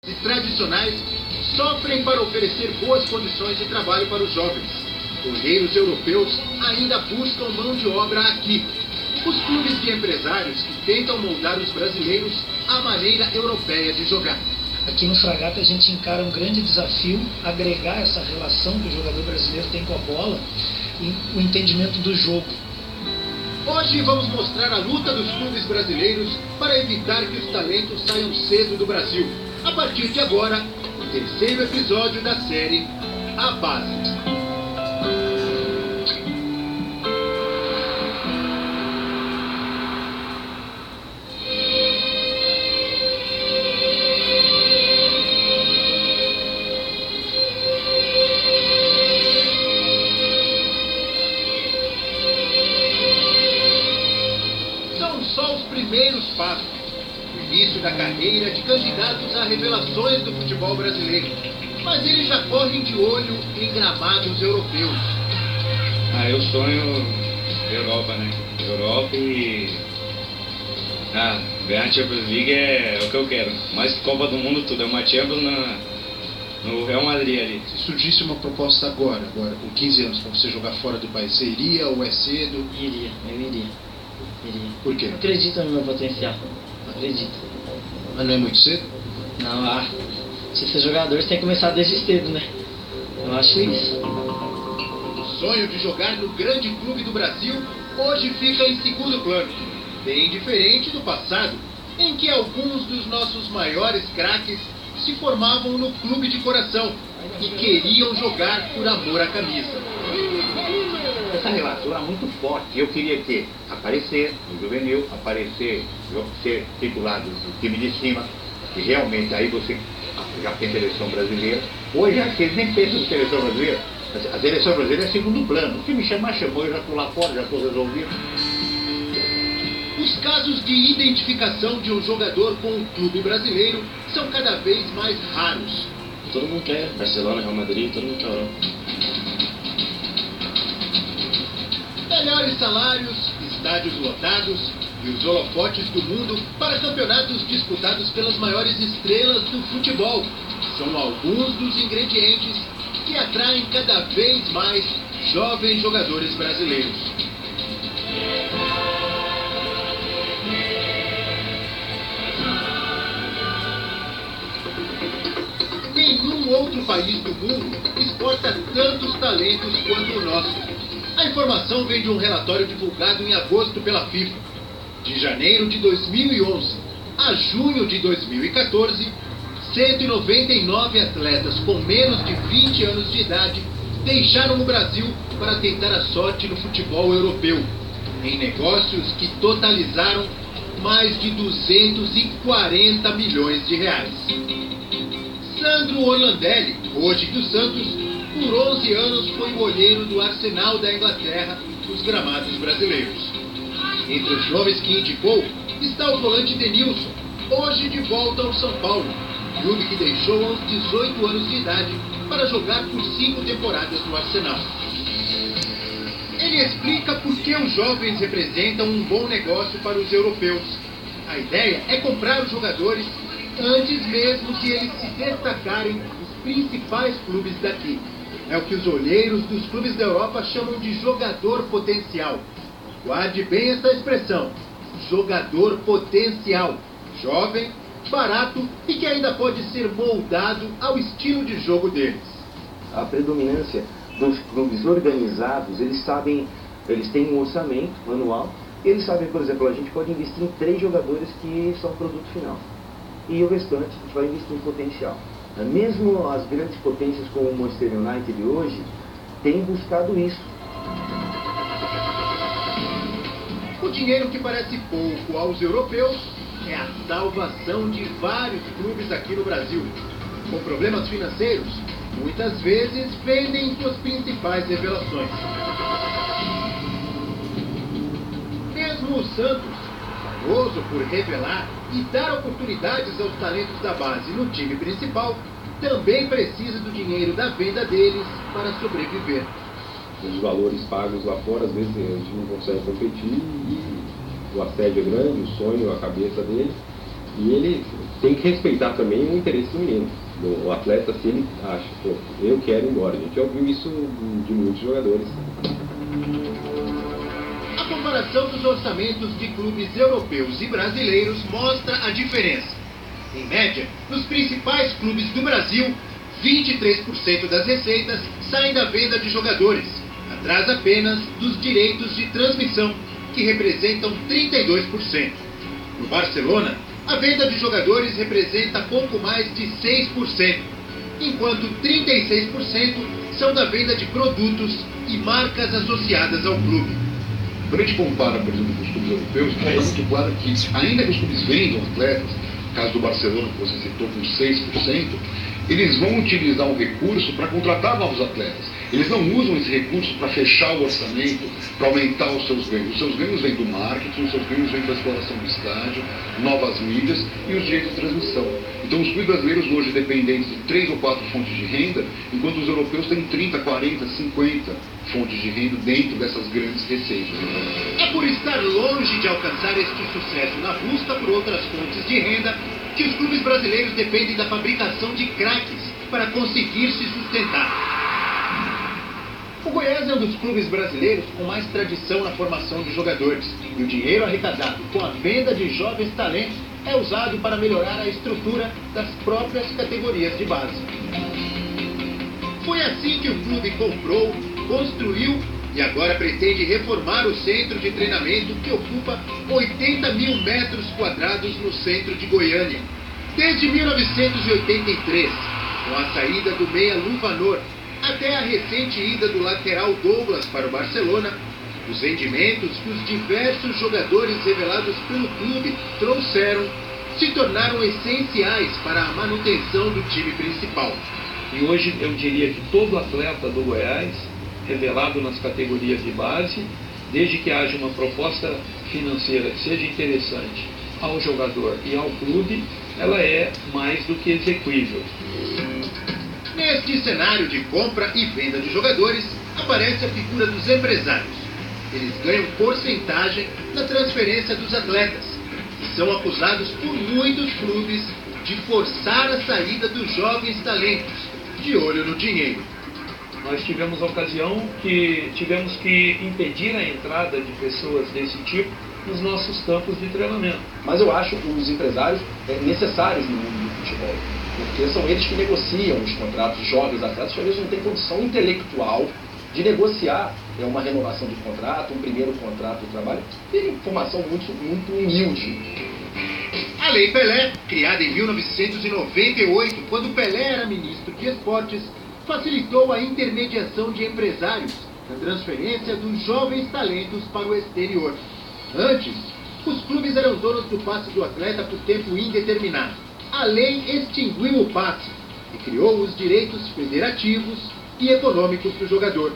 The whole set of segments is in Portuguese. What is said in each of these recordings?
e tradicionais sofrem para oferecer boas condições de trabalho para os jovens. Olheiros europeus ainda buscam mão de obra aqui. Os clubes de empresários que tentam moldar os brasileiros à maneira europeia de jogar. Aqui no Fragata a gente encara um grande desafio, agregar essa relação que o jogador brasileiro tem com a bola e o entendimento do jogo. Hoje vamos mostrar a luta dos clubes brasileiros para evitar que os talentos saiam cedo do Brasil. A partir de agora, o terceiro episódio da série A Base. Só os primeiros passos, o início da carreira de candidatos a revelações do futebol brasileiro. Mas eles já correm de olho em gramados europeus. Eu sonho Europa, né? Europa e... ganhar a Champions League é o que eu quero. Mais que Copa do Mundo, tudo. É uma Champions no Real Madrid ali. Se surgisse uma proposta agora com 15 anos, para você jogar fora do país, você iria ou é cedo? Eu iria. Por quê? Eu acredito no meu potencial. Acredito. Mas não é muito cedo? Não, se ser jogador você tem que começar desde cedo, né? Eu acho isso. O sonho de jogar no grande clube do Brasil hoje fica em segundo plano. Bem diferente do passado, em que alguns dos nossos maiores craques se formavam no clube de coração e queriam jogar por amor à camisa. Essa relação é muito forte. Eu queria aparecer no juvenil, ser titular do time de cima, e realmente aí você já tem seleção brasileira. Hoje vocês nem pensam em seleção brasileira. A seleção brasileira é segundo plano. Se me chamar, chamou, eu já estou lá fora, já estou resolvido. Os casos de identificação de um jogador com o clube brasileiro são cada vez mais raros. Todo mundo quer Barcelona, Real Madrid, todo mundo quer Europa. Melhores salários, estádios lotados e os holofotes do mundo para campeonatos disputados pelas maiores estrelas do futebol são alguns dos ingredientes que atraem cada vez mais jovens jogadores brasileiros. Nenhum outro país do mundo exporta tantos talentos quanto o nosso. A informação vem de um relatório divulgado em agosto pela FIFA. De janeiro de 2011 a junho de 2014, 199 atletas com menos de 20 anos de idade deixaram o Brasil para tentar a sorte no futebol europeu, em negócios que totalizaram mais de 240 milhões de reais. Sandro Orlandelli, hoje do Santos, por 11 anos foi o olheiro do Arsenal da Inglaterra nos gramados brasileiros. Entre os nomes que indicou está o volante Denilson, hoje de volta ao São Paulo, clube que deixou aos 18 anos de idade para jogar por 5 temporadas no Arsenal. Ele explica por que os jovens representam um bom negócio para os europeus. A ideia é comprar os jogadores antes mesmo de eles se destacarem nos principais clubes daqui. É o que os olheiros dos clubes da Europa chamam de jogador potencial. Guarde bem essa expressão, jogador potencial. Jovem, barato e que ainda pode ser moldado ao estilo de jogo deles. A predominância dos clubes organizados, eles têm um orçamento anual, e eles sabem, por exemplo, a gente pode investir em 3 jogadores que são produto final. E o restante a gente vai investir em potencial. Mesmo as grandes potências como o Manchester United hoje têm buscado isso. O dinheiro que parece pouco aos europeus é a salvação de vários clubes aqui no Brasil. Com problemas financeiros, muitas vezes vendem suas principais revelações. Mesmo o Santos, famoso por revelar e dar oportunidades aos talentos da base no time principal, também precisa do dinheiro da venda deles para sobreviver. Os valores pagos lá fora, às vezes a gente não consegue competir, e o assédio é grande, o sonho, a cabeça dele, e ele tem que respeitar também o interesse do menino. O atleta, se ele acha, pô, eu quero ir embora. A gente já ouviu isso de muitos jogadores. A comparação dos orçamentos de clubes europeus e brasileiros mostra a diferença. Em média, nos principais clubes do Brasil, 23% das receitas saem da venda de jogadores, atrás apenas dos direitos de transmissão, que representam 32%. No Barcelona, a venda de jogadores representa pouco mais de 6%, enquanto 36% são da venda de produtos e marcas associadas ao clube. Quando a gente compara, por exemplo, com os clubes europeus, está muito claro que, ainda que os clubes vendam atletas, no caso do Barcelona, que você citou, com 6%, eles vão utilizar um recurso para contratar novos atletas. Eles não usam esse recurso para fechar o orçamento, para aumentar os seus ganhos. Os seus ganhos vêm do marketing, os seus ganhos vêm da exploração do estádio, novas mídias e os direitos de transmissão. Então os clubes brasileiros hoje dependentes de 3 ou 4 fontes de renda, enquanto os europeus têm 30, 40, 50 fontes de renda dentro dessas grandes receitas. É por estar longe de alcançar este sucesso na busca por outras fontes de renda que os clubes brasileiros dependem da fabricação de craques para conseguir se sustentar. O Goiás é um dos clubes brasileiros com mais tradição na formação de jogadores, e o dinheiro arrecadado com a venda de jovens talentos é usado para melhorar a estrutura das próprias categorias de base. Foi assim que o clube comprou, construiu e agora pretende reformar o centro de treinamento que ocupa 80 mil metros quadrados no centro de Goiânia. Desde 1983, com a saída do meia Luvanor, até a recente ida do lateral Douglas para o Barcelona, os rendimentos que os diversos jogadores revelados pelo clube trouxeram se tornaram essenciais para a manutenção do time principal. E hoje eu diria que todo atleta do Goiás, revelado nas categorias de base, desde que haja uma proposta financeira que seja interessante ao jogador e ao clube, ela é mais do que exequível. Neste cenário de compra e venda de jogadores, aparece a figura dos empresários. Eles ganham porcentagem na transferência dos atletas, e são acusados por muitos clubes de forçar a saída dos jovens talentos, de olho no dinheiro. Nós tivemos a ocasião que tivemos que impedir a entrada de pessoas desse tipo nos nossos campos de treinamento. Mas eu acho os empresários necessários no mundo do futebol, porque são eles que negociam os contratos de jovens atletas, que eles não têm condição intelectual de negociar uma renovação de contrato, um primeiro contrato de trabalho, tem informação muito humilde. A Lei Pelé, criada em 1998, quando Pelé era ministro de Esportes, facilitou a intermediação de empresários na transferência dos jovens talentos para o exterior. Antes, os clubes eram donos do passe do atleta por tempo indeterminado. A lei extinguiu o passe e criou os direitos federativos e econômicos do jogador.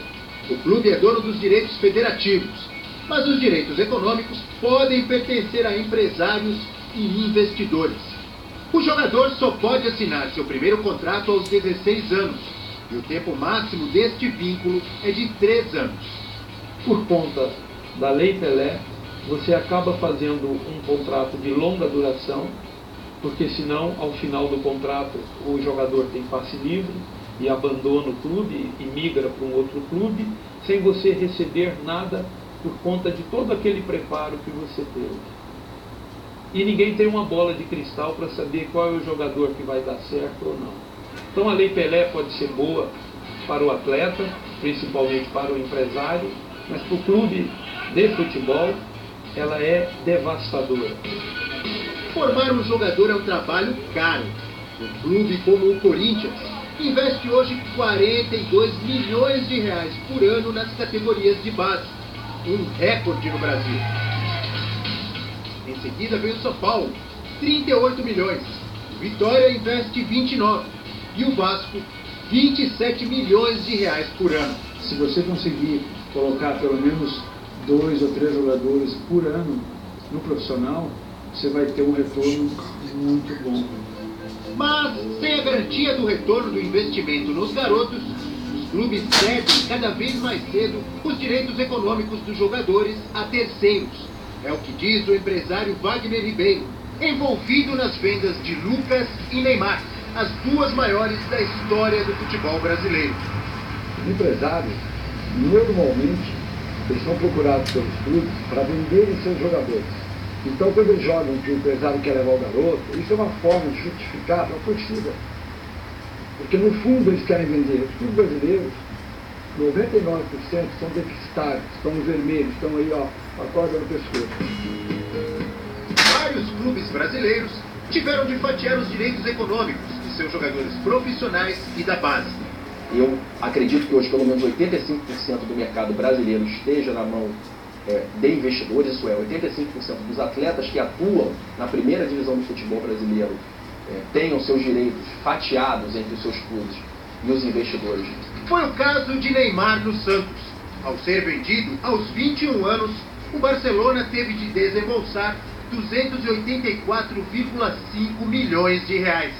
O clube é dono dos direitos federativos, mas os direitos econômicos podem pertencer a empresários e investidores. O jogador só pode assinar seu primeiro contrato aos 16 anos, e o tempo máximo deste vínculo é de 3 anos. Por conta da Lei Pelé, você acaba fazendo um contrato de longa duração, porque senão, ao final do contrato, o jogador tem passe livre e abandona o clube e migra para um outro clube, sem você receber nada por conta de todo aquele preparo que você teve. E ninguém tem uma bola de cristal para saber qual é o jogador que vai dar certo ou não. Então a Lei Pelé pode ser boa para o atleta, principalmente para o empresário, mas para o clube de futebol ela é devastadora. Formar um jogador é um trabalho caro. Um clube como o Corinthians investe hoje 42 milhões de reais por ano nas categorias de base, um recorde no Brasil. Em seguida vem o São Paulo, 38 milhões. O Vitória investe 29 e o Vasco 27 milhões de reais por ano. Se você conseguir colocar pelo menos 2 ou 3 jogadores por ano no profissional, você vai ter um retorno muito bom. Mas, sem a garantia do retorno do investimento nos garotos, os clubes cedem cada vez mais cedo os direitos econômicos dos jogadores a terceiros. É o que diz o empresário Wagner Ribeiro, envolvido nas vendas de Lucas e Neymar, as duas maiores da história do futebol brasileiro. Os empresários, normalmente, eles são procurados pelos clubes para venderem seus jogadores. Então, quando eles jogam que o empresário quer levar o garoto, isso é uma forma de justificar para a torcida. Porque, no fundo, eles querem vender. Os clubes brasileiros, 99% são deficitários, estão no vermelho, estão aí, ó, com a corda no pescoço. Vários clubes brasileiros tiveram de fatiar os direitos econômicos de seus jogadores profissionais e da base. Eu acredito que hoje pelo menos 85% do mercado brasileiro esteja na mão de investidores, isso é, 85% dos atletas que atuam na primeira divisão do futebol brasileiro tenham seus direitos fatiados entre os seus clubes e os investidores. Foi o caso de Neymar no Santos. Ao ser vendido aos 21 anos, o Barcelona teve de desembolsar 284,5 milhões de reais.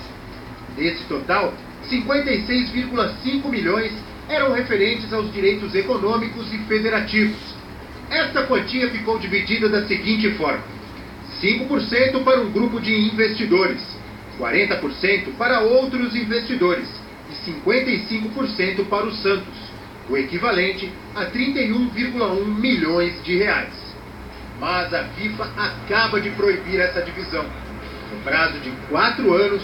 Desse total, 56,5 milhões eram referentes aos direitos econômicos e federativos. Esta quantia ficou dividida da seguinte forma: 5% para um grupo de investidores, 40% para outros investidores e 55% para o Santos, o equivalente a 31,1 milhões de reais. Mas a FIFA acaba de proibir essa divisão. No prazo de 4 anos,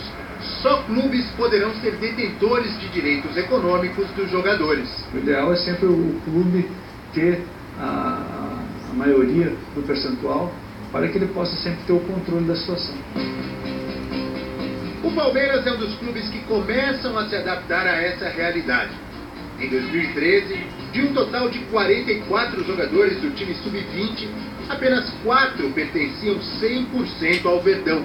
só clubes poderão ser detentores de direitos econômicos dos jogadores. O ideal é sempre o clube ter a maioria do percentual para que ele possa sempre ter o controle da situação. O Palmeiras é um dos clubes que começam a se adaptar a essa realidade. Em 2013, de um total de 44 jogadores do time sub-20, apenas 4 pertenciam 100% ao Verdão.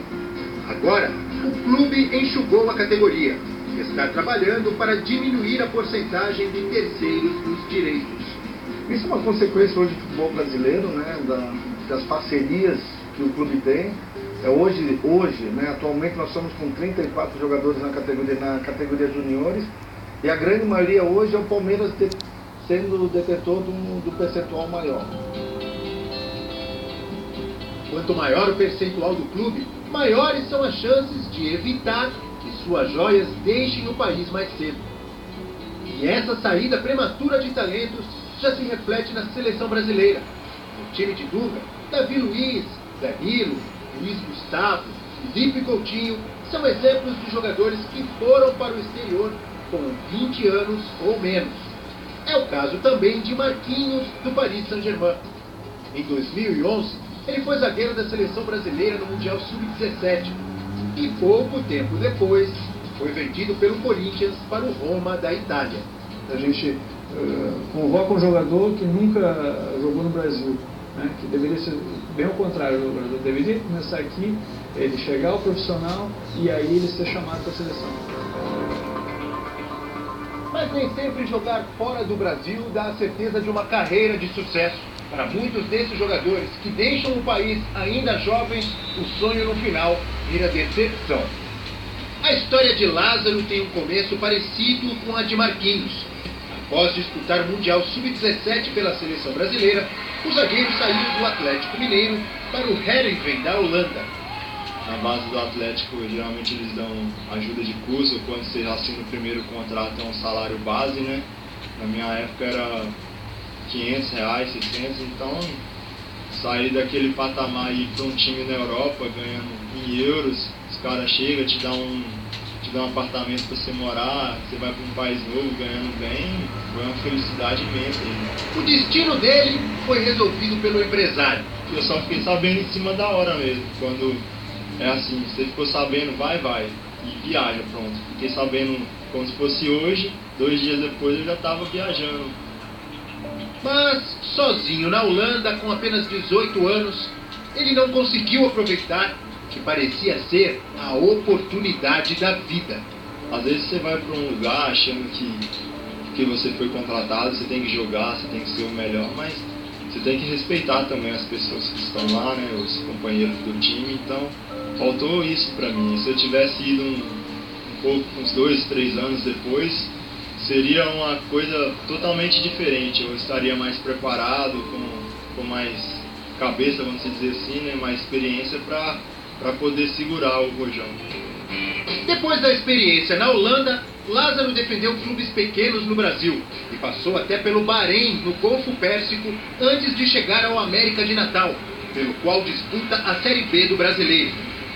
Agora, o clube enxugou a categoria e está trabalhando para diminuir a porcentagem de terceiros dos direitos. Isso é uma consequência hoje do futebol brasileiro, né, das parcerias que o clube tem. Hoje, né, atualmente nós estamos com 34 jogadores na categoria juniores e a grande maioria hoje é o Palmeiras sendo o detentor do percentual maior. Quanto maior o percentual do clube, maiores são as chances de evitar que suas joias deixem o país mais cedo. E essa saída prematura de talentos já se reflete na seleção brasileira. No time de Dunga, Davi Luiz, Danilo, Luiz Gustavo, Felipe Coutinho são exemplos de jogadores que foram para o exterior com 20 anos ou menos. É o caso também de Marquinhos, do Paris Saint-Germain. Em 2011, ele foi zagueiro da seleção brasileira no Mundial Sub-17 e pouco tempo depois foi vendido pelo Corinthians para o Roma da Itália. A gente convoca um jogador que nunca jogou no Brasil, né? Que deveria ser bem ao contrário, o jogador deveria começar aqui, ele chegar ao profissional e aí ele ser chamado para a seleção. Mas nem sempre jogar fora do Brasil dá a certeza de uma carreira de sucesso. Para muitos desses jogadores que deixam o país ainda jovens, o sonho no final vira decepção. A história de Lázaro tem um começo parecido com a de Marquinhos. Após disputar o Mundial Sub-17 pela seleção brasileira, o zagueiro saiu do Atlético Mineiro para o Heerenveen da Holanda. Na base do Atlético, geralmente eles dão ajuda de custo, quando você assina o primeiro contrato é um salário base, né? Na minha época era R$500, 600, então sair daquele patamar aí para um time na Europa ganhando em euros, os caras chegam, te dão um apartamento para você morar, você vai para um país novo ganhando bem, foi uma felicidade imensa. O destino dele foi resolvido pelo empresário. Eu só fiquei sabendo em cima da hora mesmo, quando é assim, você ficou sabendo, vai, e viaja, pronto. Fiquei sabendo como se fosse hoje, 2 dias depois eu já estava viajando. Mas, sozinho na Holanda, com apenas 18 anos, ele não conseguiu aproveitar o que parecia ser a oportunidade da vida. Às vezes você vai para um lugar achando que você foi contratado, você tem que jogar, você tem que ser o melhor, mas você tem que respeitar também as pessoas que estão lá, né, os companheiros do time, então faltou isso para mim. Se eu tivesse ido um pouco, uns 2, 3 anos depois, seria uma coisa totalmente diferente. Eu estaria mais preparado, com mais cabeça, vamos dizer assim, né, mais experiência para para poder segurar o Rojão. Depois da experiência na Holanda, Lázaro defendeu clubes pequenos no Brasil e passou até pelo Bahrein, no Golfo Pérsico, antes de chegar ao América de Natal, pelo qual disputa a Série B do Brasileiro.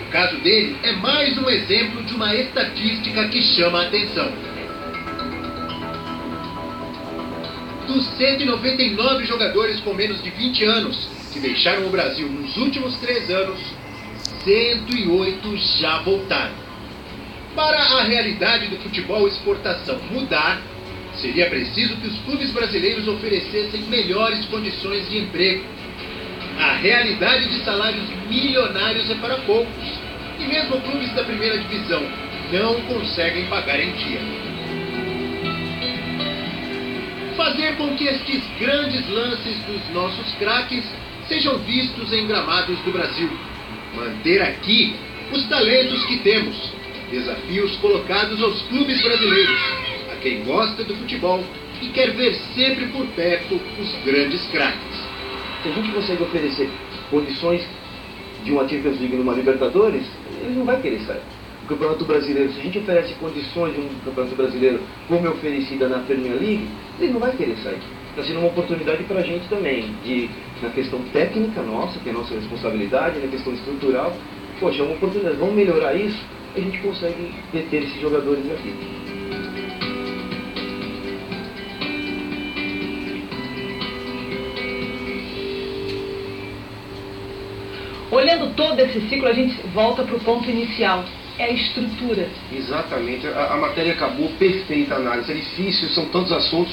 O caso dele é mais um exemplo de uma estatística que chama a atenção. Dos 199 jogadores com menos de 20 anos que deixaram o Brasil nos últimos 3 anos, 108 já voltaram. Para a realidade do futebol exportação mudar, seria preciso que os clubes brasileiros oferecessem melhores condições de emprego. A realidade de salários milionários é para poucos, e mesmo clubes da primeira divisão não conseguem pagar em dia. Fazer com que estes grandes lances dos nossos craques sejam vistos em gramados do Brasil. Manter aqui os talentos que temos. Desafios colocados aos clubes brasileiros, a quem gosta do futebol e quer ver sempre por perto os grandes craques. Se a gente consegue oferecer condições de uma Champions League numa Libertadores, ele não vai querer sair. O Campeonato Brasileiro, se a gente oferece condições de um Campeonato Brasileiro como é oferecida na Premier League, ele não vai querer sair. Está sendo uma oportunidade para a gente também, na questão técnica nossa, que é a nossa responsabilidade, na questão estrutural. Poxa, é uma oportunidade, vamos melhorar isso, a gente consegue deter esses jogadores aqui. Olhando todo esse ciclo, a gente volta para o ponto inicial, é a estrutura. Exatamente, a matéria acabou, perfeita a análise, é difícil, são tantos assuntos,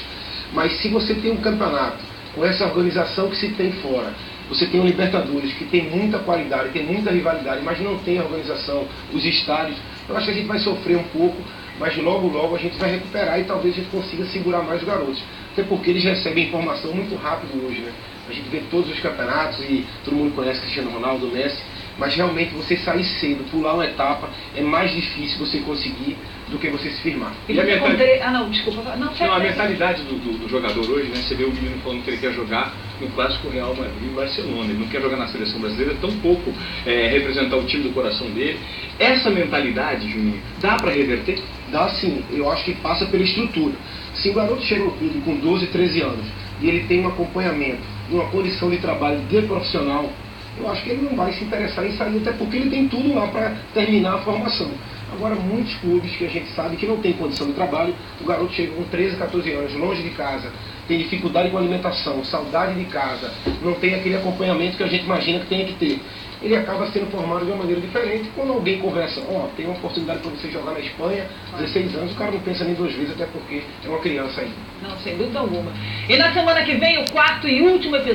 mas se você tem um campeonato com essa organização que se tem fora, você tem um Libertadores que tem muita qualidade, tem muita rivalidade, mas não tem a organização, os estádios, eu acho que a gente vai sofrer um pouco, mas logo a gente vai recuperar e talvez a gente consiga segurar mais os garotos. Até porque eles recebem informação muito rápido hoje, né? A gente vê todos os campeonatos e todo mundo conhece Cristiano Ronaldo, Messi, mas realmente você sair cedo, pular uma etapa, é mais difícil você conseguir do que você se firmar. E a mentalidade... Ah, não, desculpa. Não, a mentalidade do jogador hoje, né? Você vê o menino falando que ele quer jogar no Clássico Real Madrid e Barcelona. Ele não quer jogar na seleção brasileira, tampouco representar o time do coração dele. Essa mentalidade, Juninho, dá para reverter? Dá sim, eu acho que passa pela estrutura. Se o garoto chega no clube com 12, 13 anos e ele tem um acompanhamento, uma condição de trabalho de profissional, eu acho que ele não vai se interessar em sair, até porque ele tem tudo lá para terminar a formação. Agora, muitos clubes que a gente sabe que não tem condição de trabalho, o garoto chega com 13, 14 anos, longe de casa, tem dificuldade com a alimentação, saudade de casa, não tem aquele acompanhamento que a gente imagina que tem que ter. Ele acaba sendo formado de uma maneira diferente. Quando alguém conversa, tem uma oportunidade para você jogar na Espanha, 16 anos, o cara não pensa nem 2 vezes, até porque é uma criança ainda. Não, sem dúvida alguma. E na semana que vem, o 4º e último episódio.